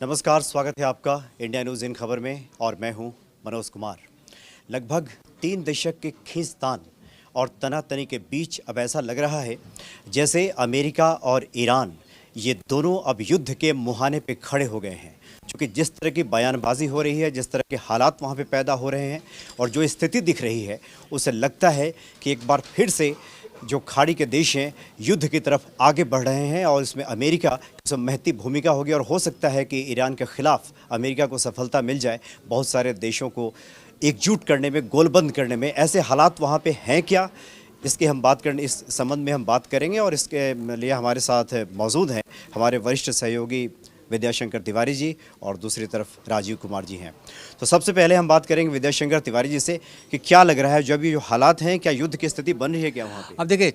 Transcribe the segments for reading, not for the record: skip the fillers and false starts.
नमस्कार, स्वागत है आपका इंडिया न्यूज़ इन खबर में और मैं हूं मनोज कुमार। लगभग 3 दशक के खींचतान और तनातनी के बीच अब ऐसा लग रहा है जैसे अमेरिका और ईरान ये दोनों अब युद्ध के मुहाने पे खड़े हो गए हैं। क्योंकि जिस तरह की बयानबाजी हो रही है, जिस तरह के हालात वहाँ पे पैदा हो रहे हैं और जो स्थिति दिख रही है, उससे लगता है कि एक बार फिर से जो खाड़ी के देश हैं युद्ध की तरफ आगे बढ़ रहे हैं और इसमें अमेरिका की महती भूमिका होगी और हो सकता है कि ईरान के खिलाफ अमेरिका को सफलता मिल जाए बहुत सारे देशों को एकजुट करने में, गोलबंद करने में। ऐसे हालात वहाँ पे हैं क्या, इसके हम बात करने इस संबंध में हम बात करेंगे और इसके लिए हमारे साथ मौजूद हैं हमारे वरिष्ठ सहयोगी विद्याशंकर तिवारी जी और दूसरी तरफ राजीव कुमार जी हैं। तो सबसे पहले हम बात करेंगे विद्याशंकर तिवारी जी से कि क्या लग रहा है जो अभी जो हालात हैं, क्या युद्ध की स्थिति बन रही है क्या वहाँ पे? अब देखिए,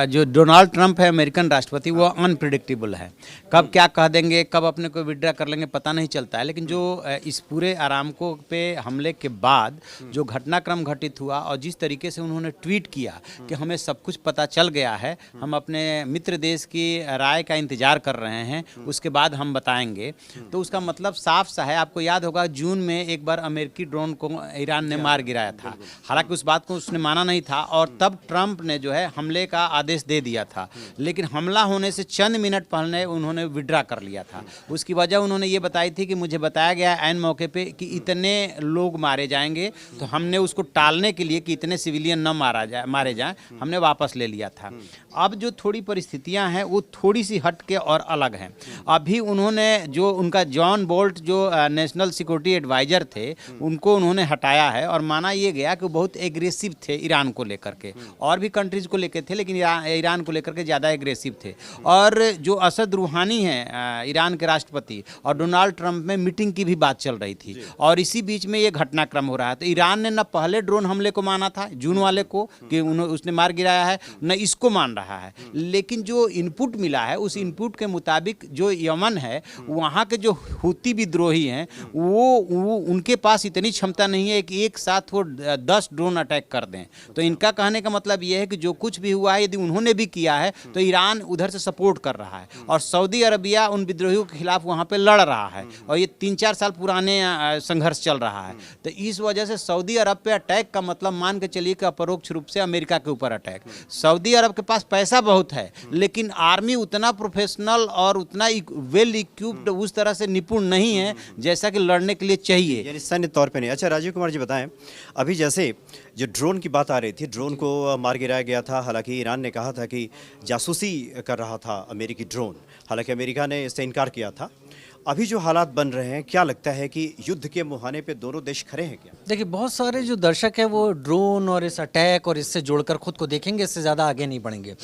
जो डोनाल्ड ट्रंप है अमेरिकन राष्ट्रपति, वो अनप्रिडिक्टेबल है। कब क्या कह देंगे, कब अपने को विड्रा कर लेंगे, पता नहीं चलता है। लेकिन जो इस पूरे अरामको पे हमले के बाद जो घटनाक्रम घटित हुआ और जिस तरीके से उन्होंने ट्वीट किया कि हमें सब कुछ पता चल गया है, हम अपने मित्र देश की राय का इंतजार कर रहे हैं, उसके बाद हम बताएंगे, तो उसका मतलब साफ सा है। आपको याद होगा जून में एक बार अमेरिकी ड्रोन को ईरान ने मार गिराया था। हालांकि उस बात को उसने माना नहीं था और तब ट्रंप ने जो है हमले का आदेश दे दिया था। लेकिन हमला होने से चंद मिनट पहले उन्होंने विड्रा कर लिया था। उसकी वजह उन्होंने ये बताई थी कि मुझे बताया गया ऐन मौके पे कि इतने लोग मारे जाएंगे, तो हमने उसको टालने के लिए कि इतने सिविलियन न मारे जाएं, हमने वापस ले लिया था। अब जो थोड़ी परिस्थितियां हैं वो थोड़ी सी हट के और अलग हैं। अभी उन्होंने जो उनका जॉन बोल्ट जो नेशनल सिक्योरिटी एडवाइजर थे, उनको उन्होंने हटाया है और माना ये गया कि वो बहुत एग्रेसिव थे ईरान को लेकर के, और भी कंट्रीज को लेकर थे, लेकिन ईरान को लेकर के ज़्यादा एग्रेसिव थे। और जो असद रूहानी हैं ईरान के राष्ट्रपति, और डोनाल्ड ट्रंप में मीटिंग की भी बात चल रही थी और इसी बीच में ये घटनाक्रम हो रहा है। तो ईरान ने न पहले ड्रोन हमले को माना था जून वाले को कि उसने मार गिराया है, न इसको मान रहा है। लेकिन जो इनपुट मिला है उस इनपुट के मुताबिक जो यमन है, वहाँ के जो हुती विद्रोही हैं वो उनके पास इतनी क्षमता नहीं है कि एक साथ वो 10 ड्रोन अटैक कर दें। तो इनका कहने का मतलब ये है कि जो कुछ भी हुआ है, यदि उन्होंने भी किया है तो ईरान उधर से सपोर्ट कर रहा है और सऊदी अरबिया उन विद्रोहियों के खिलाफ वहाँ पे लड़ रहा है और ये 3-4 साल पुराने संघर्ष चल रहा है। तो इस वजह से सऊदी अरब पे अटैक का मतलब मान के चलिए कि अपरोक्ष रूप से अमेरिका के ऊपर अटैक। सऊदी अरब के पास पैसा बहुत है, लेकिन आर्मी उतना प्रोफेशनल और उतना वेल इक्विप्ड, उस तरह से निपुण नहीं है जैसा कि लड़ने के लिए चाहिए, यानी सैन्य तौर पे नहीं। अच्छा राजीव कुमार जी बताएं, अभी जैसे जो ड्रोन की बात आ रही थी, ड्रोन को मार गिराया गया था। हालांकि ईरान ने कहा था कि जासूसी कर रहा था अमेरिकी ड्रोन, हालांकि अमेरिका ने इससे इनकार किया था। अभी जो हालात बन रहे हैं, क्या लगता है कि युद्ध के मुहाने पे दोनों देश खड़े हैं क्या? देखिए, बहुत सारे जो दर्शक हैं वो ड्रोन और इस अटैक और इससे जोड़कर खुद को देखेंगे, इससे ज़्यादा आगे नहीं बढ़ेंगे।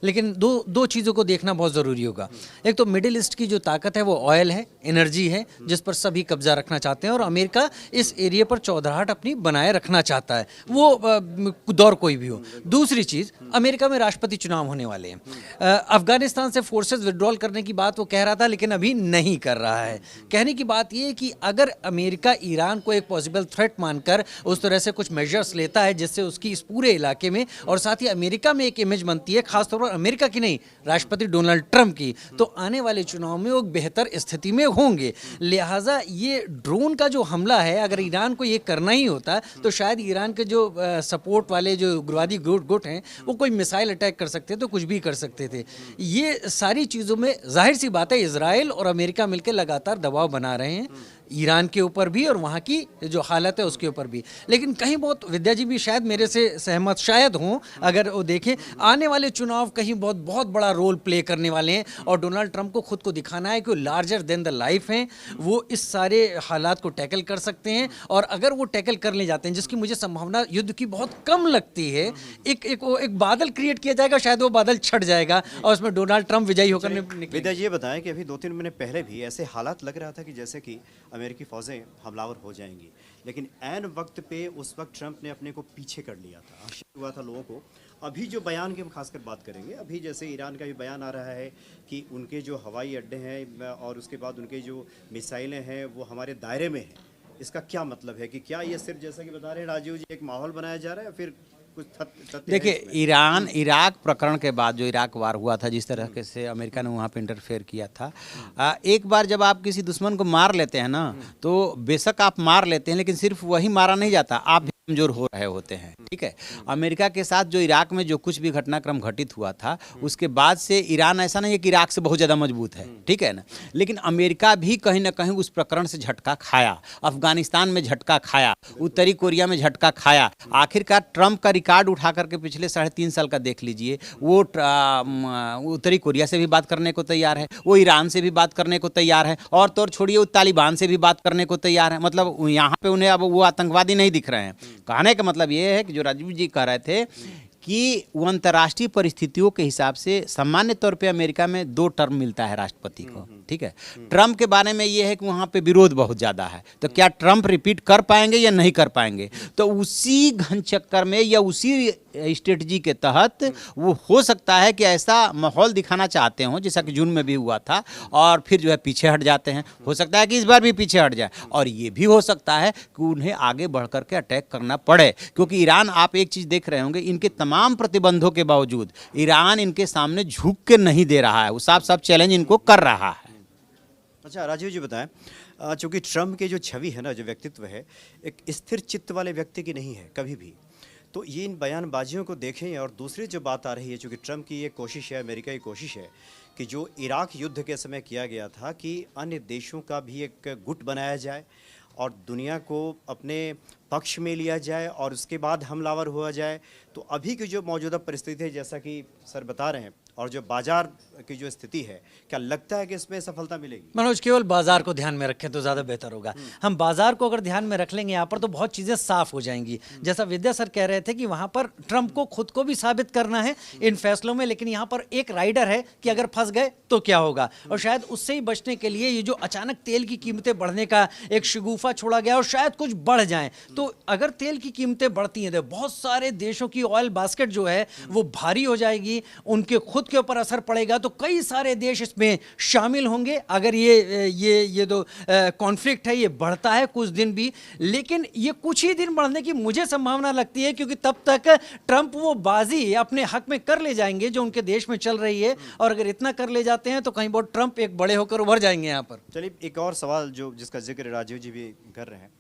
लेकिन दो चीज़ों को देखना बहुत ज़रूरी होगा। एक तो मिडिल ईस्ट की जो ताकत है वो ऑयल है, एनर्जी है, जिस पर सभी कब्जा रखना चाहते हैं और अमेरिका इस एरिया पर चौधराहट अपनी बनाए रखना चाहता है, वो दौर कोई भी हो। दूसरी चीज़, अमेरिका में राष्ट्रपति चुनाव होने वाले हैं। अफगानिस्तान से फोर्सेज विड्रॉल करने की बात वो कह रहा था, लेकिन अभी नहीं कर रहा है। कहने की बात यह है कि अगर अमेरिका ईरान को एक पॉसिबल थ्रेट मानकर उस तरह से कुछ मेजर्स लेता है जिससे उसकी इस पूरे इलाके में और साथ ही अमेरिका में एक इमेज बनती है, खासतौर पर अमेरिका की नहीं, राष्ट्रपति डोनाल्ड ट्रंप की, तो आने वाले चुनाव में वो बेहतर स्थिति में होंगे। लिहाजा ये ड्रोन का जो हमला है, अगर ईरान को ये करना ही होता तो शायद ईरान के जो सपोर्ट वाले जो उग्रवादी गुट हैं वो कोई मिसाइल अटैक कर सकते थे, तो कुछ भी कर सकते थे। ये सारी चीज़ों में जाहिर सी बात है इजराइल और अमेरिका मिलकर लगातार दबाव बना रहे हैं ईरान के ऊपर भी और वहाँ की जो हालत है उसके ऊपर भी। लेकिन कहीं बहुत, विद्या जी भी शायद मेरे से सहमत शायद हों, अगर वो देखें आने वाले चुनाव कहीं बहुत बड़ा रोल प्ले करने वाले हैं और डोनाल्ड ट्रंप को खुद को दिखाना है कि वो लार्जर देन द लाइफ हैं, वो इस सारे हालात को टैकल कर सकते हैं। और अगर वो टैकल कर ले जाते हैं, जिसकी मुझे संभावना युद्ध की बहुत कम लगती है, एक बादल क्रिएट किया जाएगा, शायद वो बादल छट जाएगा और उसमें डोनाल्ड ट्रंप विजयी होकर निकलेंगे। विद्या जी ये बताएं कि अभी 2-3 महीने पहले भी ऐसे हालात लग रहा था कि जैसे कि अमेरिकी फ़ौजें हमलावर हो जाएंगी, लेकिन ऐन वक्त पे उस वक्त ट्रंप ने अपने को पीछे कर लिया था, आश्चर्य हुआ था लोगों को। अभी जो बयान की हम खासकर बात करेंगे, अभी जैसे ईरान का भी बयान आ रहा है कि उनके जो हवाई अड्डे हैं और उसके बाद उनके जो मिसाइलें हैं वो हमारे दायरे में हैं। इसका क्या मतलब है कि क्या ये सिर्फ जैसा कि बता रहे हैं राजीव जी, एक माहौल बनाया जा रहा है या फिर कुछ तथ्य है देखिए, इसमें? ईरान इराक प्रकरण के बाद जो इराक वार हुआ था, जिस तरह के से अमेरिका ने वहाँ पे इंटरफेयर किया था, एक बार जब आप किसी दुश्मन को मार लेते हैं ना, तो बेशक आप मार लेते हैं, लेकिन सिर्फ वही मारा नहीं जाता, आप भी कमजोर हो रहे होते हैं। ठीक है, अमेरिका के साथ जो इराक में जो कुछ भी घटनाक्रम घटित हुआ था, उसके बाद से ईरान ऐसा नहीं है कि इराक से बहुत ज़्यादा मजबूत है, ठीक है ना, लेकिन अमेरिका भी कहीं ना कहीं उस प्रकरण से झटका खाया, अफगानिस्तान में झटका खाया, उत्तरी कोरिया में झटका खाया। आखिरकार ट्रंप का रिकॉर्ड उठा करके पिछले 3.5 साल का देख लीजिए, वो उत्तरी कोरिया से भी बात करने को तैयार है, वो ईरान से भी बात करने को तैयार है, और तो और छोड़िए वो तालिबान से भी बात करने को तैयार है। मतलब यहाँ पे उन्हें अब वो आतंकवादी नहीं दिख रहे हैं। कहने का मतलब ये है कि जो राजीव जी कह रहे थे कि वो अंतर्राष्ट्रीय परिस्थितियों के हिसाब से सामान्य तौर पे अमेरिका में 2 टर्म मिलता है राष्ट्रपति को, ठीक है। ट्रंप के बारे में ये है कि वहाँ पे विरोध बहुत ज़्यादा है, तो क्या ट्रंप रिपीट कर पाएंगे या नहीं कर पाएंगे, तो उसी घन चक्कर में या उसी स्ट्रेटजी के तहत वो हो सकता है कि ऐसा माहौल दिखाना चाहते हों जैसा कि जून में भी हुआ था, और फिर जो है पीछे हट जाते हैं। हो सकता है कि इस बार भी पीछे हट जाए, और ये भी हो सकता है कि उन्हें आगे बढ़ करके अटैक करना पड़े, क्योंकि ईरान, आप एक चीज़ देख रहे होंगे, इनके तमाम प्रतिबंधों के बावजूद ईरान इनके सामने झुक के नहीं दे रहा है, वो साफ साफ चैलेंज इनको कर रहा है। अच्छा राजीव जी बताएं, चूंकि ट्रंप की जो छवि है ना, जो व्यक्तित्व है, एक स्थिर चित्त वाले व्यक्ति की नहीं है कभी भी, तो ये इन बयानबाजियों को देखें। और दूसरी जो बात आ रही है, चूंकि ट्रंप की ये कोशिश है, अमेरिका की कोशिश है कि जो इराक युद्ध के समय किया गया था कि अन्य देशों का भी एक गुट बनाया जाए और दुनिया को अपने पक्ष में लिया जाए और उसके बाद हमलावर हुआ जाए। तो अभी की जो मौजूदा परिस्थिति है, जैसा कि सर बता रहे हैं, और जो बाजार की जो स्थिति है, क्या लगता है कि इसमें सफलता मिलेगी? मनोज, केवल बाजार को ध्यान में रखें तो ज़्यादा बेहतर होगा। हम बाजार को अगर ध्यान में रख लेंगे यहाँ पर, तो बहुत चीज़ें साफ हो जाएंगी। जैसा विद्या सर कह रहे थे कि वहाँ पर ट्रंप को खुद को भी साबित करना है इन फैसलों में, लेकिन यहाँ पर एक राइडर है कि अगर फंस गए तो क्या होगा, और शायद उससे ही बचने के लिए ये जो अचानक तेल की कीमतें बढ़ने का एक शगुफा छोड़ा गया और शायद कुछ बढ़ जाए, तो अगर तेल की कीमतें बढ़ती हैं तो बहुत सारे देशों की ऑयल बास्केट जो है वो भारी हो जाएगी, उनके खुद के ऊपर असर पड़ेगा, तो कई सारे देश इसमें शामिल होंगे अगर ये जो कॉन्फ्लिक्ट है ये बढ़ता है कुछ दिन भी। लेकिन ये कुछ ही दिन बढ़ने की मुझे संभावना लगती है, क्योंकि तब तक ट्रंप वो बाजी अपने हक में कर ले जाएंगे जो उनके देश में चल रही है, और अगर इतना कर ले जाते हैं तो कहीं बहुत ट्रंप एक बड़े होकर उभर जाएंगे यहाँ पर। चलिए एक और सवाल जो जिसका जिक्र राजीव जी भी कर रहे हैं,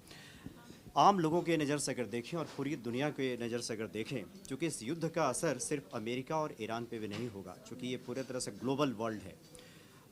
आम लोगों के नज़र से अगर देखें और पूरी दुनिया के नज़र से अगर देखें, क्योंकि इस युद्ध का असर सिर्फ अमेरिका और ईरान पे भी नहीं होगा, क्योंकि ये पूरे तरह से ग्लोबल वर्ल्ड है,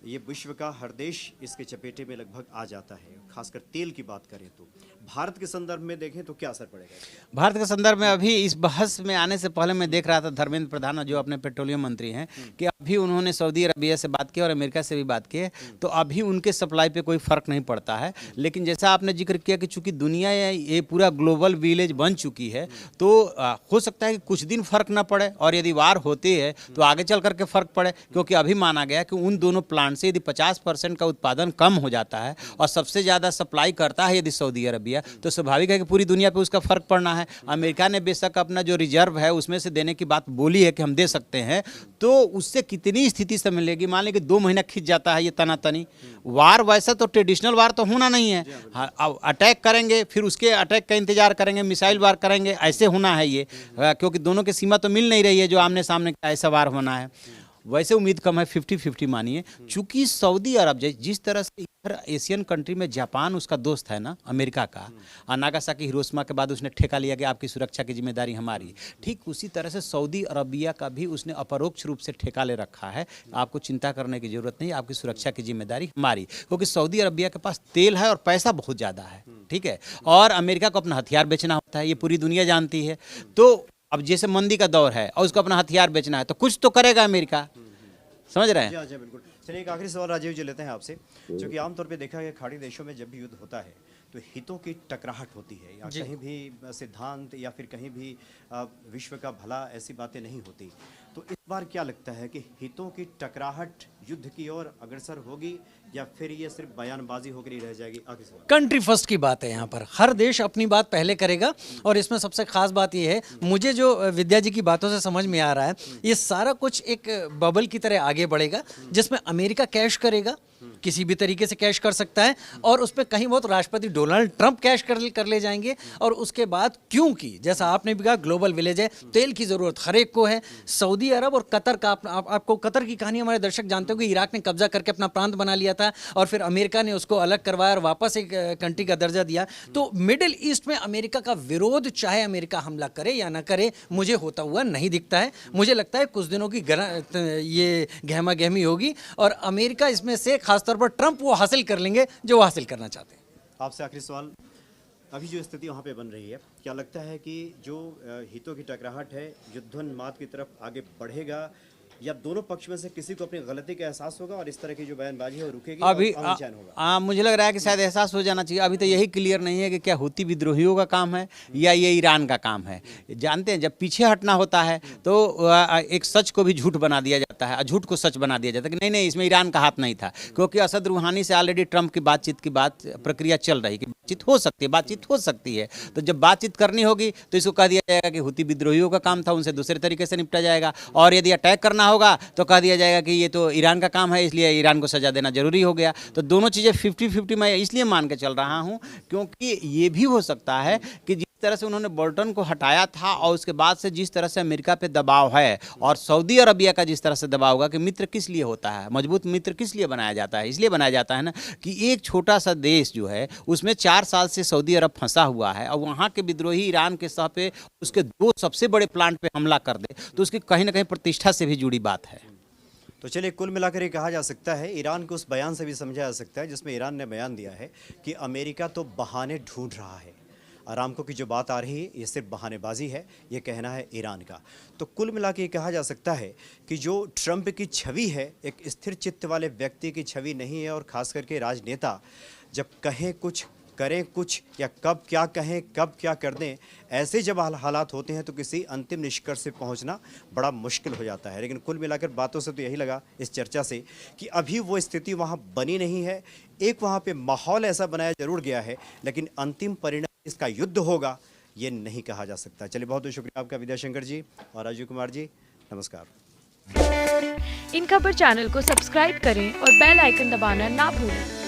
ये विश्व का हर देश इसके चपेटे में लगभग आ जाता है। खासकर तेल की बात करें तो भारत के संदर्भ में देखें तो क्या असर पड़ेगा? भारत के संदर्भ में अभी इस बहस में आने से पहले मैं देख रहा था धर्मेंद्र प्रधान जो अपने पेट्रोलियम मंत्री हैं कि अभी उन्होंने सऊदी अरबिया से बात की और अमेरिका से भी बात की है, तो अभी उनके सप्लाई पे कोई फर्क नहीं पड़ता है। लेकिन जैसा आपने जिक्र किया कि चूंकि दुनिया ये पूरा ग्लोबल विलेज बन चुकी है, तो हो सकता है कि कुछ दिन फर्क ना पड़े, और यदि वार होती है तो आगे चल करके फर्क पड़े, क्योंकि अभी माना गया कि उन दोनों प्लांट से यदि 50% का उत्पादन कम हो जाता है और सबसे ज़्यादा सप्लाई करता है यदि सऊदी अरबिया, तो स्वाभाविक है कि पूरी दुनिया पे उसका फर्क पड़ना है। अमेरिका ने बेशक अपना जो रिजर्व है उसमें से देने की बात बोली है कि हम दे सकते हैं, तो उससे कितनी स्थिति से मिलेगी? मान लें कि 2 महीना खिंच जाता है ये तनातनी वार, वैसा तो ट्रेडिशनल वार तो होना नहीं है। हाँ, अटैक करेंगे, फिर उसके अटैक का इंतजार करेंगे, मिसाइल वार करेंगे, ऐसे होना है ये, क्योंकि दोनों की सीमा तो मिल नहीं रही है जो आमने सामने ऐसा वार होना है। वैसे उम्मीद कम है, 50-50 मानिए। चूंकि सऊदी अरब जिस तरह से इधर एशियन कंट्री में जापान उसका दोस्त है ना अमेरिका का, नागासाकी हिरोशिमा के बाद उसने ठेका लिया कि आपकी सुरक्षा की जिम्मेदारी हमारी, ठीक उसी तरह से सऊदी अरबिया का भी उसने अपरोक्ष रूप से ठेका ले रखा है, आपको चिंता करने की जरूरत नहीं, आपकी सुरक्षा की जिम्मेदारी हमारी, क्योंकि सऊदी अरबिया के पास तेल है और पैसा बहुत ज़्यादा है, ठीक है, और अमेरिका को अपना हथियार बेचना होता है, ये पूरी दुनिया जानती है। तो अब जैसे मंदी का दौर है और उसको अपना हथियार बेचना है, तो कुछ तो करेगा अमेरिका, समझ रहे हैं? जी बिल्कुल। चलिए एक आखिरी सवाल राजीव जी लेते हैं आपसे, क्योंकि आमतौर पे देखा गया खाड़ी देशों में जब भी युद्ध होता है तो हितों की टकराहट होती है, या कहीं भी सिद्धांत या फिर कहीं भी विश्व का भला, ऐसी बातें नहीं होती। तो इस बार क्या लगता है कि हितों की टकराहट युद्ध की ओर अग्रसर होगी या फिर ये सिर्फ बयानबाजी होकर ही रह जाएगी? आगे सवाल। कंट्री फर्स्ट की बात है यहाँ पर, हर देश अपनी बात पहले करेगा। और इसमें सबसे खास बात ये है, मुझे जो विद्या जी की बातों से समझ में आ रहा है, ये सारा कुछ एक बबल की तरह आगे बढ़ेगा जिसमें अमेरिका कैश करेगा, किसी भी तरीके से कैश कर सकता है, और उस पर कहीं बहुत राष्ट्रपति डोनाल्ड ट्रंप कैश कर ले जाएंगे। और उसके बाद, क्योंकि जैसा आपने भी कहा ग्लोबल विलेज है, तेल की जरूरत हर एक को है। सऊदी अरब और कतर का आपको कतर की कहानी हमारे दर्शक जानते हो कि इराक ने कब्जा करके अपना प्रांत बना लिया था और फिर अमेरिका ने उसको अलग करवाया और वापस एक कंट्री का दर्जा दिया। तो मिडिल ईस्ट में अमेरिका का विरोध, चाहे अमेरिका हमला करे या ना करे, मुझे होता हुआ नहीं दिखता है। मुझे लगता है कुछ दिनों की ये गहमा गहमी होगी और अमेरिका इसमें से, खासतौर पर ट्रंप, वो हासिल कर लेंगे जो वो हासिल करना चाहते हैं। आपसे आखिरी सवाल, अभी जो स्थिति वहाँ पे बन रही है, क्या लगता है कि जो हितों की टकराहट है युद्धोन्माद की तरफ आगे बढ़ेगा, या दोनों पक्ष में से किसी को अपनी गलती का एहसास होगा और इस तरह की जो बयानबाजी है वो रुकेगी अभी और चैन होगा? मुझे लग रहा है कि शायद एहसास हो जाना चाहिए। अभी तो यही क्लियर नहीं है कि क्या हूती विद्रोहियों का काम है या ये ईरान का काम है। जानते हैं, जब पीछे हटना होता है तो एक सच को भी झूठ बना दिया जाता है, झूठ को सच बना दिया जाता है कि नहीं नहीं, इसमें ईरान का हाथ नहीं था, क्योंकि असद रूहानी से ऑलरेडी ट्रंप की बातचीत की प्रक्रिया चल रही कि बातचीत हो सकती है। तो जब बातचीत करनी होगी तो इसको कह दिया जाएगा कि हूती विद्रोहियों का काम था, उनसे दूसरे तरीके से निपटा जाएगा। और यदि अटैक करना होगा तो कह दिया जाएगा कि ये तो ईरान का काम है, इसलिए ईरान को सजा देना जरूरी हो गया। तो दोनों चीज़ें 50-50 मैं इसलिए मान के चल रहा हूँ क्योंकि ये भी हो सकता है कि जिस तरह से उन्होंने बोल्टन को हटाया था और उसके बाद से जिस तरह से अमेरिका पे दबाव है और सऊदी अरबिया का जिस तरह से दबाव होगा कि मित्र किस लिए होता है, मजबूत मित्र किस लिए बनाया जाता है? इसलिए बनाया जाता है ना कि एक छोटा सा देश जो है उसमें 4 साल से सऊदी अरब फंसा हुआ है और वहाँ के विद्रोही ईरान के सह पे उसके 2 सबसे बड़े प्लांट पे हमला कर दे तो उसकी कहीं ना कहीं प्रतिष्ठा से भी जुड़ी बात है। तो चलिए, कुल मिलाकर ये कहा जा सकता है, ईरान को उस बयान से भी समझा जा सकता है जिसमें ईरान ने बयान दिया है कि अमेरिका तो बहाने ढूंढ रहा है। अरामको की जो बात आ रही है ये सिर्फ बहानेबाजी है, ये कहना है ईरान का। तो कुल मिला के ये कहा जा सकता है कि जो ट्रंप की छवि है एक स्थिर चित्त वाले व्यक्ति की छवि नहीं है, और ख़ास करके राजनेता जब कहें कुछ करें कुछ, या कब क्या कहें कब क्या कर दें, ऐसे जब हालात होते हैं तो किसी अंतिम निष्कर्ष से पहुंचना बड़ा मुश्किल हो जाता है। लेकिन कुल मिलाकर बातों से तो यही लगा इस चर्चा से कि अभी वो स्थिति वहां बनी नहीं है। एक वहां पे माहौल ऐसा बनाया जरूर गया है, लेकिन अंतिम परिणाम इसका युद्ध होगा ये नहीं कहा जा सकता। चलिए, बहुत बहुत शुक्रिया आपका विद्याशंकर जी और राजीव कुमार जी, नमस्कार। इन खबर चैनल को सब्सक्राइब करें और बेल आइकन दबाना ना भूलें।